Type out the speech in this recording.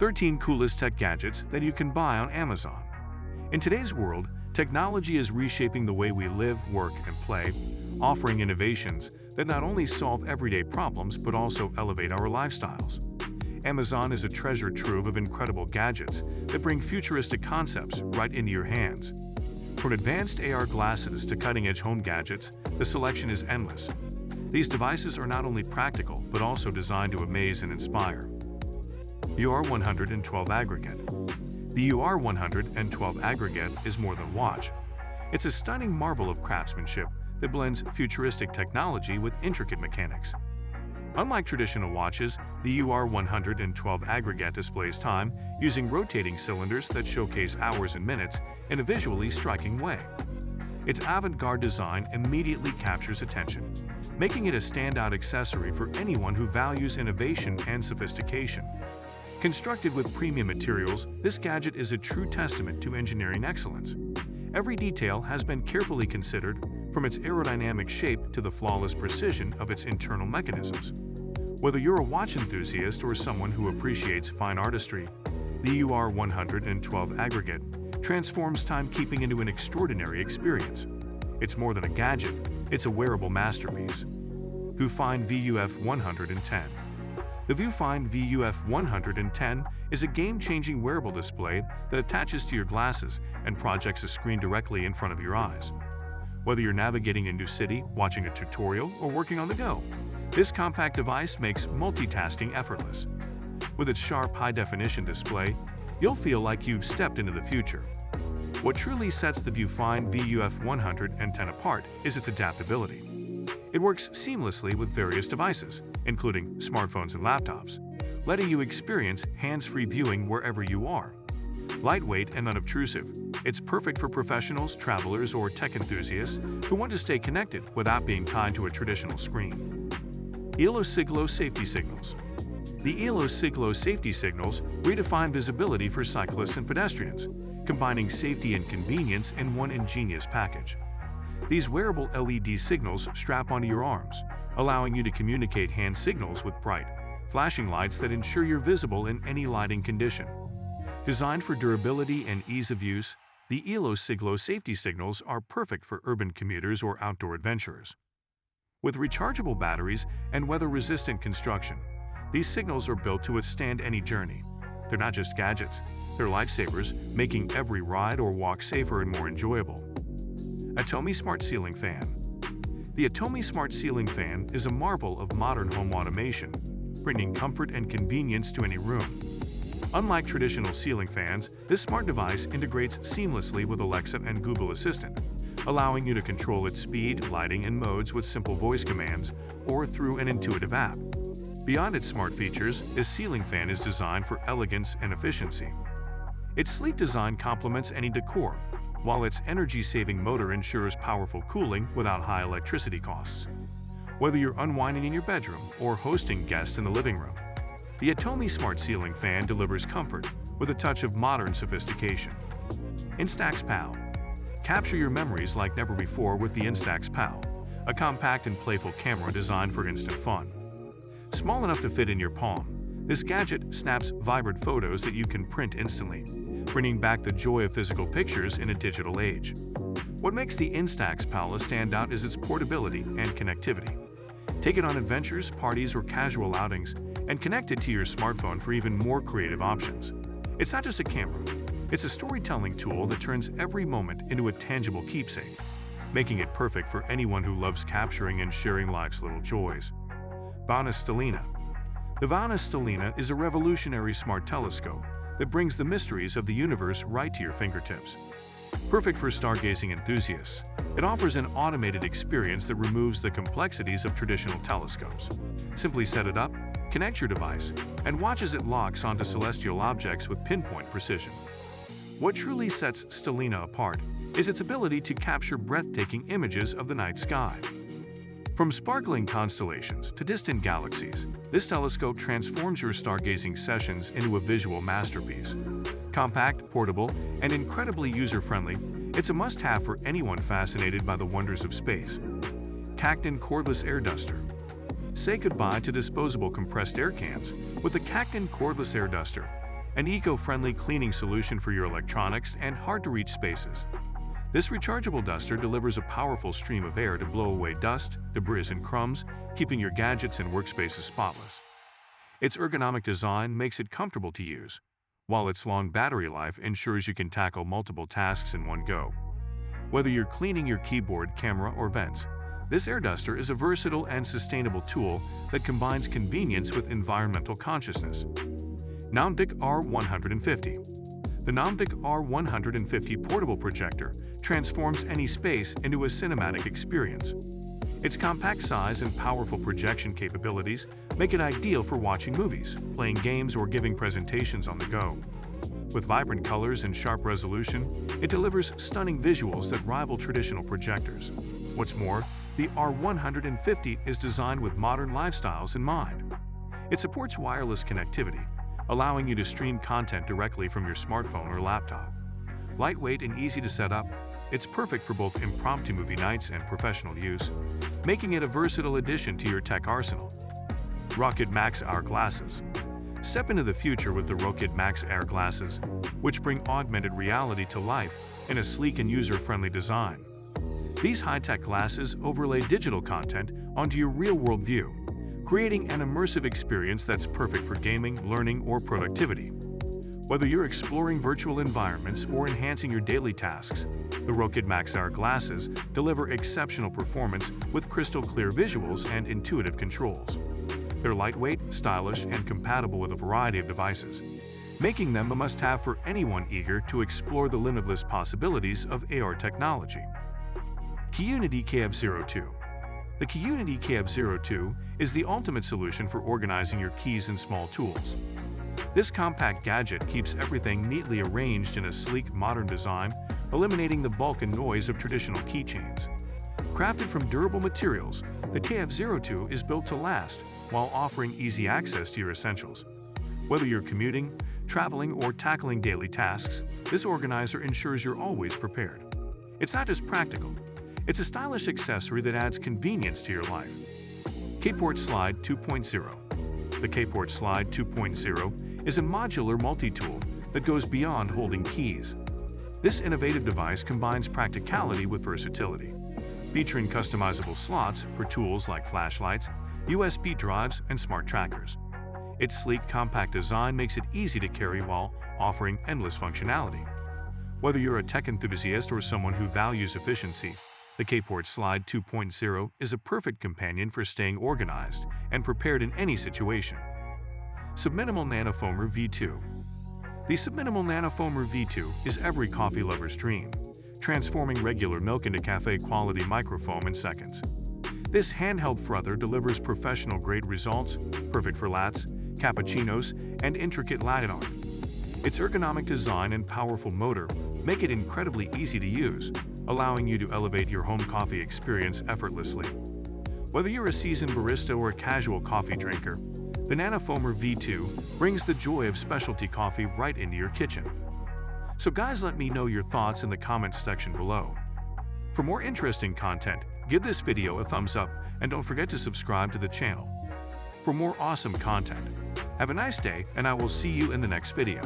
13 coolest tech gadgets that you can buy on Amazon. In today's world, technology is reshaping the way we live, work, and play, offering innovations that not only solve everyday problems but also elevate our lifestyles. Amazon is a treasure trove of incredible gadgets that bring futuristic concepts right into your hands. From advanced AR glasses to cutting-edge home gadgets, the selection is endless. These devices are not only practical but also designed to amaze and inspire. UR112 Aggregate. The UR112 Aggregate is more than a watch. It's a stunning marvel of craftsmanship that blends futuristic technology with intricate mechanics. Unlike traditional watches, the UR112 Aggregate displays time using rotating cylinders that showcase hours and minutes in a visually striking way. Its avant-garde design immediately captures attention, making it a standout accessory for anyone who values innovation and sophistication. Constructed with premium materials, this gadget is a true testament to engineering excellence. Every detail has been carefully considered, from its aerodynamic shape to the flawless precision of its internal mechanisms. Whether you're a watch enthusiast or someone who appreciates fine artistry, the UR112 Aggregate transforms timekeeping into an extraordinary experience. It's more than a gadget, it's a wearable masterpiece. Viewfind VUF110. The Viewfind VUF110 is a game-changing wearable display that attaches to your glasses and projects a screen directly in front of your eyes. Whether you're navigating a new city, watching a tutorial, or working on the go, this compact device makes multitasking effortless. With its sharp, high-definition display, you'll feel like you've stepped into the future. What truly sets the Viewfind VUF110 apart is its adaptability. It works seamlessly with various devices, including smartphones and laptops, letting you experience hands-free viewing wherever you are. Lightweight and unobtrusive, it's perfect for professionals, travelers, or tech enthusiasts who want to stay connected without being tied to a traditional screen. ELO Siglo Safety Signals. The ELO Siglo Safety Signals redefine visibility for cyclists and pedestrians, combining safety and convenience in one ingenious package. These wearable LED signals strap onto your arms, allowing you to communicate hand signals with bright, flashing lights that ensure you're visible in any lighting condition. Designed for durability and ease of use, the ELO Siglo Safety Signals are perfect for urban commuters or outdoor adventurers. With rechargeable batteries and weather-resistant construction, these signals are built to withstand any journey. They're not just gadgets, they're lifesavers, making every ride or walk safer and more enjoyable. Atomi Smart Ceiling Fan. The Atomi Smart Ceiling Fan is a marvel of modern home automation, bringing comfort and convenience to any room. Unlike traditional ceiling fans, this smart device integrates seamlessly with Alexa and Google Assistant, allowing you to control its speed, lighting, and modes with simple voice commands or through an intuitive app. Beyond its smart features, this ceiling fan is designed for elegance and efficiency. Its sleek design complements any decor, while its energy-saving motor ensures powerful cooling without high electricity costs. Whether you're unwinding in your bedroom or hosting guests in the living room, the Atomi Smart Ceiling Fan delivers comfort with a touch of modern sophistication. Instax Pal. Capture your memories like never before with the Instax Pal, a compact and playful camera designed for instant fun. Small enough to fit in your palm, this gadget snaps vibrant photos that you can print instantly, bringing back the joy of physical pictures in a digital age. What makes the Instax Pal a standout is its portability and connectivity. Take it on adventures, parties, or casual outings, and connect it to your smartphone for even more creative options. It's not just a camera, it's a storytelling tool that turns every moment into a tangible keepsake, making it perfect for anyone who loves capturing and sharing life's little joys. Vauna Stellina. The Vauna Stellina is a revolutionary smart telescope that brings the mysteries of the universe right to your fingertips. Perfect for stargazing enthusiasts, it offers an automated experience that removes the complexities of traditional telescopes. Simply set it up, connect your device, and watch as it locks onto celestial objects with pinpoint precision. What truly sets Stellina apart is its ability to capture breathtaking images of the night sky. From sparkling constellations to distant galaxies, this telescope transforms your stargazing sessions into a visual masterpiece. Compact, portable, and incredibly user-friendly, it's a must-have for anyone fascinated by the wonders of space. Cacton Cordless Air Duster. Say goodbye to disposable compressed air cans with the Cacton Cordless Air Duster. an eco-friendly cleaning solution for your electronics and hard-to-reach spaces. This rechargeable duster delivers a powerful stream of air to blow away dust, debris, and crumbs, keeping your gadgets and workspaces spotless. Its ergonomic design makes it comfortable to use, while its long battery life ensures you can tackle multiple tasks in one go. Whether you're cleaning your keyboard, camera, or vents, this air duster is a versatile and sustainable tool that combines convenience with environmental consciousness. Namdek R150. The Namdek R150 portable projector transforms any space into a cinematic experience. Its compact size and powerful projection capabilities make it ideal for watching movies, playing games, or giving presentations on the go. With vibrant colors and sharp resolution, it delivers stunning visuals that rival traditional projectors. What's more, the R150 is designed with modern lifestyles in mind. It supports wireless connectivity, allowing you to stream content directly from your smartphone or laptop. Lightweight and easy to set up, it's perfect for both impromptu movie nights and professional use, making it a versatile addition to your tech arsenal. Rokid Max Air Glasses. Step into the future with the Rokid Max Air Glasses, which bring augmented reality to life in a sleek and user-friendly design. These high-tech glasses overlay digital content onto your real-world view, creating an immersive experience that's perfect for gaming, learning, or productivity. Whether you're exploring virtual environments or enhancing your daily tasks, the Rokid Max Air Glasses deliver exceptional performance with crystal-clear visuals and intuitive controls. They're lightweight, stylish, and compatible with a variety of devices, making them a must-have for anyone eager to explore the limitless possibilities of AR technology. Qunity KF02. The Qunity KF02 is the ultimate solution for organizing your keys and small tools. This compact gadget keeps everything neatly arranged in a sleek, modern design, eliminating the bulk and noise of traditional keychains. Crafted from durable materials, the KF02 is built to last while offering easy access to your essentials. Whether you're commuting, traveling, or tackling daily tasks, this organizer ensures you're always prepared. It's not just practical, it's a stylish accessory that adds convenience to your life. Kport Slide 2.0. The Kport Slide 2.0 is a modular multi-tool that goes beyond holding keys. This innovative device combines practicality with versatility, featuring customizable slots for tools like flashlights, USB drives, and smart trackers. Its sleek, compact design makes it easy to carry while offering endless functionality. Whether you're a tech enthusiast or someone who values efficiency, the Kport Slide 2.0 is a perfect companion for staying organized and prepared in any situation. Subminimal Nanofoamer V2. The Subminimal Nanofoamer V2 is every coffee lover's dream, transforming regular milk into cafe-quality microfoam in seconds. This handheld frother delivers professional-grade results, perfect for lattes, cappuccinos, and intricate latte art. Its ergonomic design and powerful motor make it incredibly easy to use, allowing you to elevate your home coffee experience effortlessly. Whether you're a seasoned barista or a casual coffee drinker, the Nanofoamer V2 brings the joy of specialty coffee right into your kitchen. So guys, let me know your thoughts in the comments section below. For more interesting content, give this video a thumbs up and don't forget to subscribe to the channel for more awesome content. Have a nice day, and I will see you in the next video.